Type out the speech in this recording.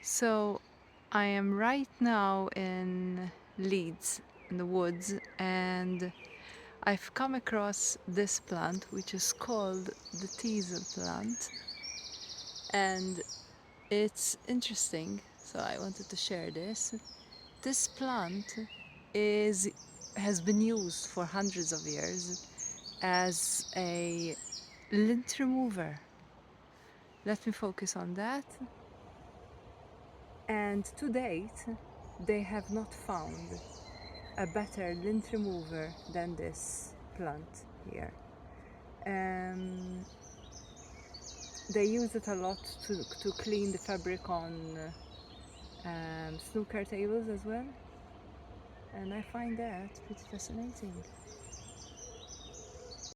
So I am right now in Leeds, in the woods, and I've come across this plant which is called the Teasel plant, and it's interesting. So I wanted to share this. This plant is has been used for hundreds of years as a lint remover. Let me focus on that. And to date, they have not found a better lint remover than this plant here. They use it a lot to clean the fabric on snooker tables as well, and I find that pretty fascinating.